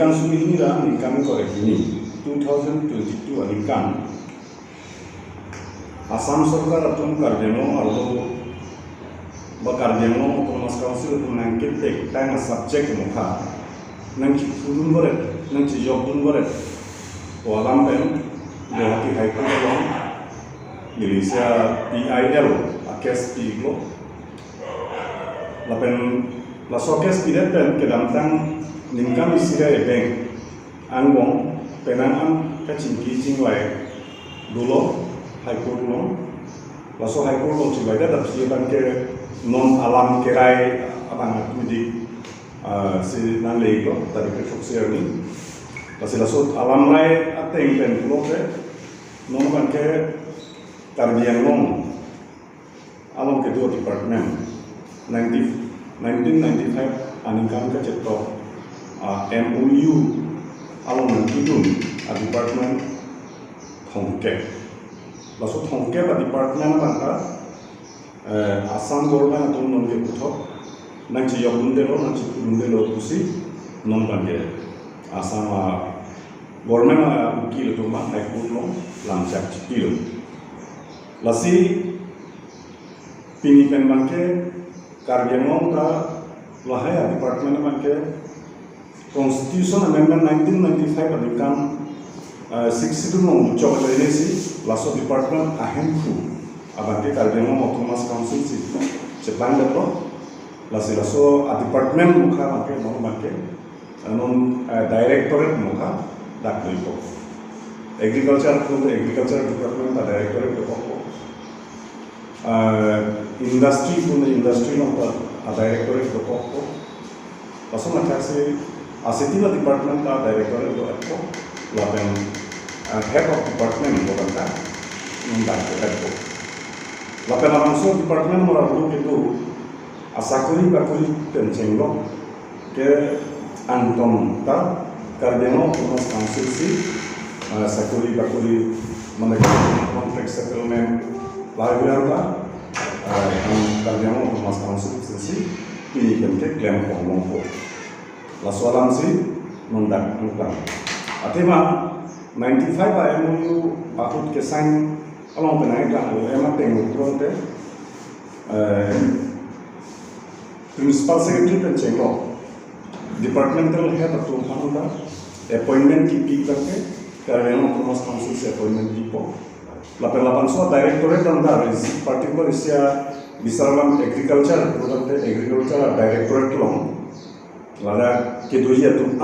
Anikan Sumihira, Anikan Korekini, 2022 Anikan, Assam Sarkar Atum Kardemo, although Bakardemo, Thomas Council, Nankit take time a subject Mukha, Nanki Fudun Boret, Nanki Jokun Boret, Walam Pen, Dehaki Haiko, Ilisia PIL, a case Piglo, Lapen, La Sokes Pidepen, Kedamtang, Ninkam Sira Bank, Angong, Penangan, Kachinki, Chingway, Dulo, Haiko Dulo, Laso Haiko Dulo, Chivada, the Chibanke, non alam Kerai, Abang Atmidi, si Nanlego, Tadi Foxerni, Lasilasot alam Rai, Ateng Pen Lope, non Banke, Tarbian Long, Along Kedo Department, 1995, Anikan Kacheto. MOU along Kidun, a department Hongke. Laso Hongke, a department Banka, Assam government on non Geputo, Nanchi Yobundelo, Nanchi Kundelo Pusi, non Bange. Assam government Kilo Tuma, I put no, Lamchak Kilo. Lasi Pinipen Banke, Carbiamon, Lahaya department Banke. Constitution Amendment 1995 become 62 non Chocolate Lasso Department Ahenku Abante Cardemo Thomas Council Japan Depo Lasso a Department Muka Make non Make non Directorate Muka that Lipo Agriculture Department a Directorate Depo Industry from the Industry a Directorate Depo Lasso Matasi Asetiva department का director है तो आपको लापें head of department होगा का नंबर आपको लापें लापंसो department मोरा book itu asakuri bakuri pencengo ke Anton ta Cardemo Thomas Council si asakuri bakuri mana contract settlement library ta Cardemo Thomas Council si ini bentuk klaim ngomong La soalan si nondak nukang. Atima 95 MOU akut kesan along penai kan emak tengok pronte principal secretary pencenglo departmental head atau mana appointment kipi करके karyawan Thomas Council se appointment kipo. Lapan so directorate anda particular isia bisaram agriculture directorate long. Lada keduji itu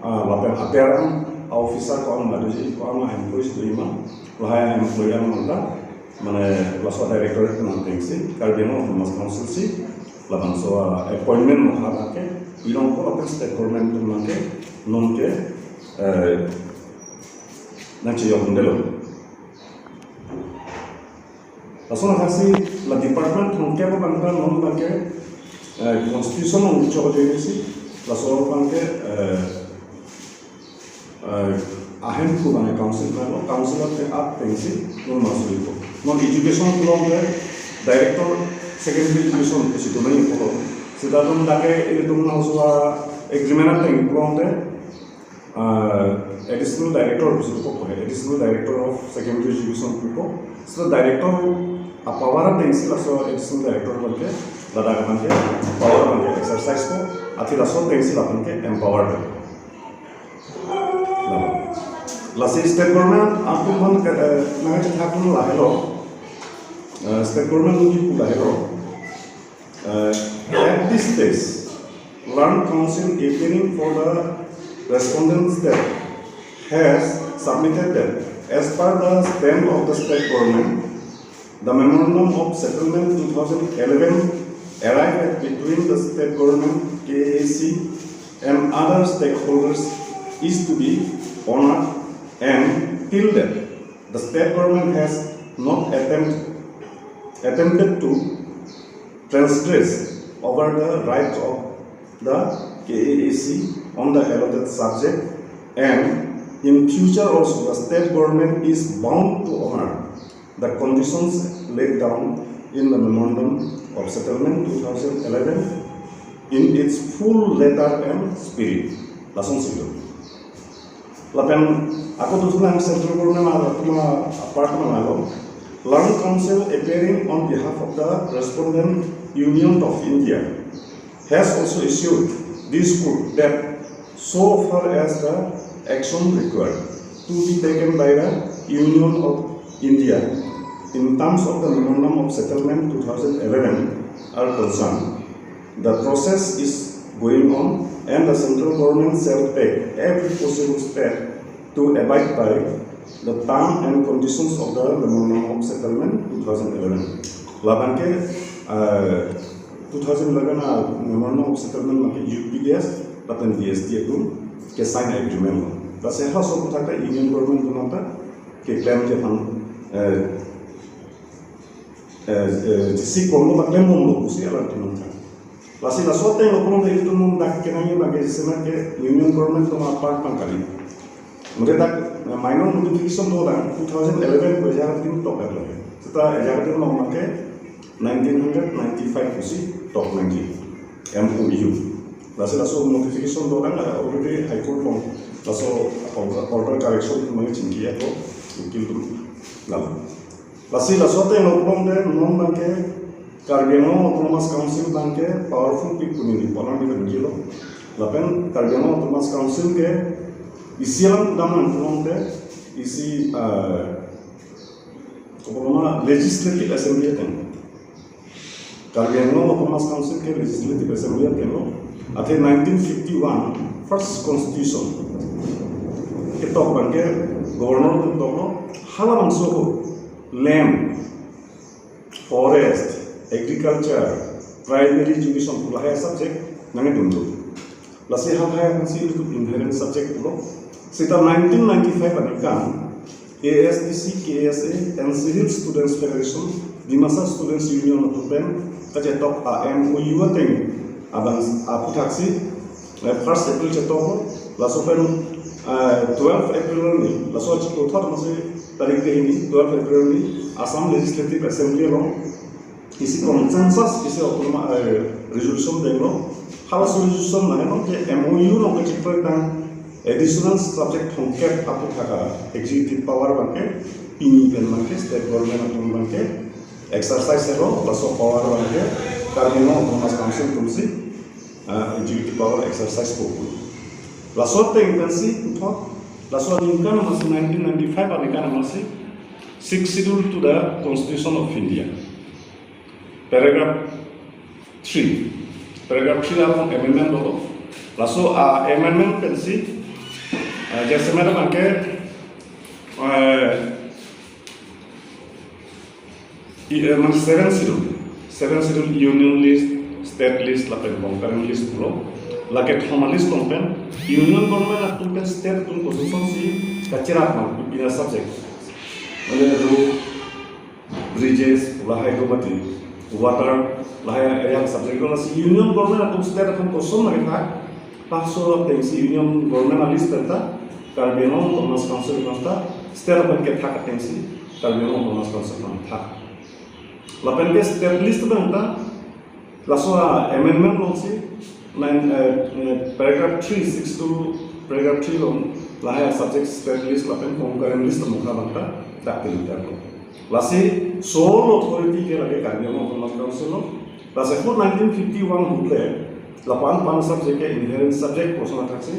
lapan aperan officer kawan maduji kawan employees tu ima, lahai employee mana mana laso director itu nanti si, Cardemo Thomas Council si, lapan so appointment muka ke, ilong ko lapan stakeholder tu nanti non ke, nanti yang mendelo. Laso nasi la department mungkin apa bangsa non bangke constitution yang coba jadi si. La soal banke ahem ku bane councilor te आप pensi non masuk itu non education pulau ke director secondary education ke situ nahi pulau sudah tuh dake itu tuh usah agreement te pulau te additional director situ kok additional director of secondary education pulau sudah director apa wara tensi la soal additional director banke lada banke power banke exercise ko Ati laso tensi lapan ke empowered. Lasi state government aku pun nanti hakun lahelo. State government uji lahelo. At this stage, Land Council appearing for the respondents that has submitted that as per the stand of the state government, the memorandum of settlement 2011 arrived between the state government, KAC, and other stakeholders is to be honored, and till then, the state government has not attempted to transgress over the rights of the KAC on the allotted subject, and in future also the state government is bound to honor the conditions laid down in the Memorandum of Settlement 2011 in its full letter and spirit. Langsung lapen aku tu sudah central government atau apartment lalu Learned Council appearing on behalf of the Respondent Union of India has also issued this court that so far as the action required to be taken by the Union of India in terms of the Memorandum of Settlement 2011 are concerned, the process is going on and the central government shall take every possible step to abide by the term and conditions of the Memorandum of Settlement 2011. Laban ke 2011 Memorandum of Settlement make UPDS lapan DST itu ke sign agreement. Lalu saya sok kata Union government tu nanti ke claim je pang si kono tak claim mulu kusi alat tu nanti. Lalu sote yang kono itu tu nak kenanya bagi sebenarnya ke Union government tu apa pangkali. Mereka tak minor notification tu orang 2011 berjalan tim top lagi. Setelah jalan tim orang make 1995 kusi top 90 MOU. Lalu notification tu orang already High Court long. Lalu order correction mengenai cingki atau ukil tu lalu. Lalu sote yang orang deh non bangke Karbiano Autonomous Council bangke powerful people ini pola ni berjilo. Lapen Karbiano Autonomous Council ke isian daman fronte isi kopoloma legislative assembly ten Karbiano Autonomous Council ke legislative assembly ten lo ate 1951 first constitution ketok bangke governor ten to hala mangso ko land forest agriculture primary education pula hai subject nange dundu lasi hal hai nasi itu inherent subject pulo Sita 1995 anikan ASDC, KSA, and Civil Students Federation, Dimasa Students Union of Japan, kacetok MOU ateng abang aku taksi 1 April cetok laso pen 12 April ni laso cetok thar masih tarik ini 12 April ni Assam Legislative Assembly lo isi consensus isi autonomous resolution denglo halas resolution mana no ke MOU no ke cetok tang additional subject hongket apa thaka executive power banke pini pen banke state government atau banke exercise ero laso power banke Karbiano Autonomous Council tumsi executive power exercise poku laso te intensi thot laso inkan masih 1995 anikan masih 6 schedule to the Constitution of India paragraph 3 along amendment dolo laso amendment pensi जैसे मैंने मांगे 7 schedule union list state list lapen concurrent list pulo lake thoma list kompen union government atun pen state atun constitution si kacirat ma pina subject mane road bridges lahai ko mati water lahai area subject ko si union government atun state atun constitution ma ka paso tensi union government list tenta Karbiano Autonomous Council nasta state banke thak tensi Karbiano Autonomous Council thak lapen ke state list tenta laso amendment losi paragraph 362 paragraph 3 long lahaya subject state list lapen concurrent list mukha banta dakil tarlo lasi sole authority ke lage Karbiano Autonomous Council lo lasi 1951 hule lapan pan subject ke inherent subject posona thakse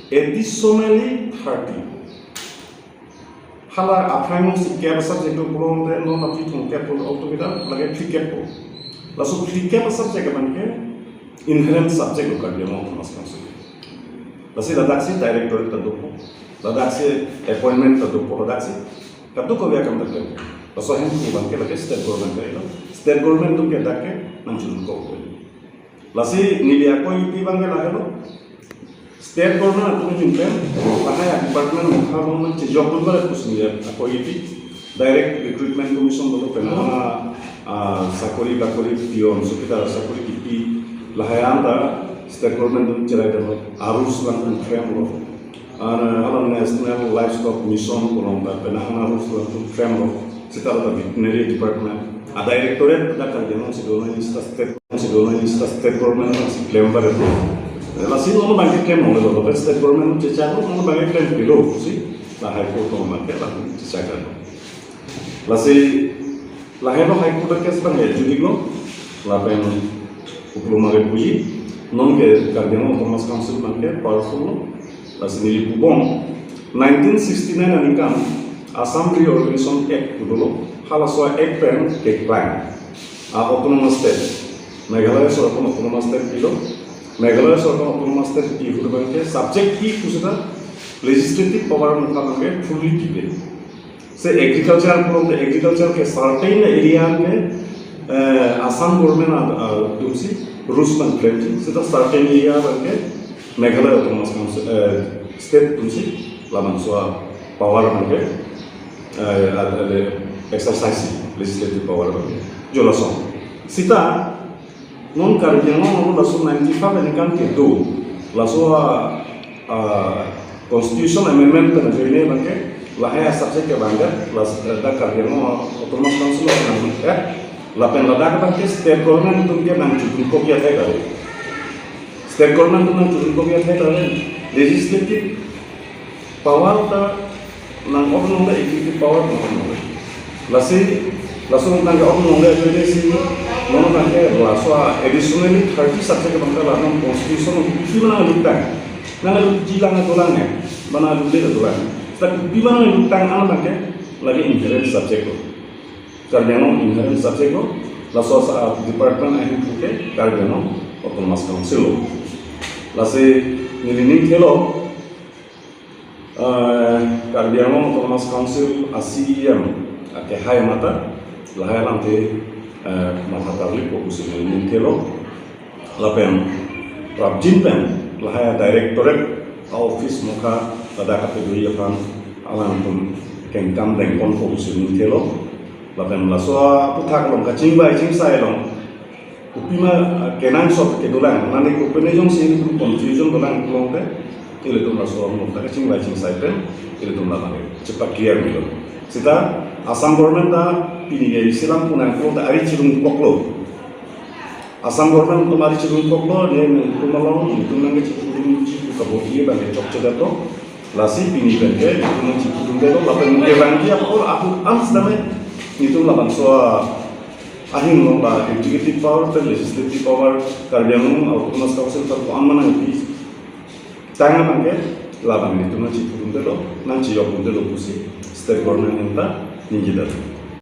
additionally 30 hala aphraimo si cap subject to puron de no napi thong cap auto kita lage 3 cap po laso 3 cap subject banke inherent subject ko Karbiano Autonomous Council lasi ladaksi director tadupo ladaksi appointment tadupo ladaksi tadupo ya kam takle laso hem ko banke lage state government to ke dakke nang chulu ko lasi nilia ko yuti bange lagelo state government atau mungkin bahaya department mukhamun job number itu sendiri aku itu direct recruitment commission dulu pernah sakuri pion so kita sakuri kipi lahayan ta state government itu cerai dulu arus lan framework alam national livestock mission kolom ta pernah arus lan framework setelah tadi veterinary department directorate kita kerja si dona ini state government si member itu Lasi nono bangke claim oleh lo, state government cecah lo nono bangke claim kilo sih, lah high court nono bangke lah cecah kan. Lasi lahir lo high court kes bangke jadi lo, lah pen uplo mage puji, non ke Cardinal Thomas Council bangke powerful lo, lasi nili pubong 1969 anikam Assam Reorganization Act dulu, halaswa Act pen ke plan, autonomous state, Meghalaya Sorokon autonomous state dulu. Meghalaya Sorokon autonomous state की हुए बंके subject की कुछ ना legislative power मुका बंके fully दिए से agriculture के certain area में आसाम government दूसरी rules बन क्लेम से तो certain area बंके Meghalaya autonomous state दूसरी लामन सुआ power बंके exercise legislative power बंके जो लसों Sita non Cardinal non lasu 95 ini kan itu lasu constitution amendment kan jadi bangke lahaya subject ke bangga las da Cardinal autonomous council kan lapen ladak bangke state government itu dia nang cukup kopiah teh kali state government itu nang cukup kopiah teh kali legislative power ta nang orang nggak executive power nang lasu nang orang nggak jadi sih nono bangke laswa additionally 30 subject bangke lahan constitution itu mana lutang nana jilang atolangnya mana lude atolangnya tapi di mana lutang ana bangke lagi inherent subject lo Cardinal inherent subject lo laswa sa department ahi buke Cardinal autonomous council lo lasi nilini kelo Cardinal autonomous council ACM ake hai mata lahaya nanti Mahatali fokus ini kelo, lapen Prabjin pen, lahaya directorate office muka ada kategori akan alam pun kengkam dengkon fokus ini kelo, lapen laswa putak long kacing bay cing saya long, upima kenang sop kedulang, nanti kupene jong sini pun confusion dulang long deh, itu laswa muka kacing bay cing saya pen, itu lapan cepat clear gitu. Sita Assam government dah pilih Islam pun angkut dari Cirung Koklo. Assam government tu mari Cirung Koklo dia tu malang itu nang Cirung Kabuki bagi cok cedato. Lasi pilih bengke itu nang Cirung Koklo lapan mungkin bangki apa orang aku ans damai itu lapan soal ahin lomba executive power dan legislative power Cardinal autonomous council tertu aman nanti. Tangan bangke lapan itu nang Cirung Koklo nang Cirung Koklo kusi state government kita ninja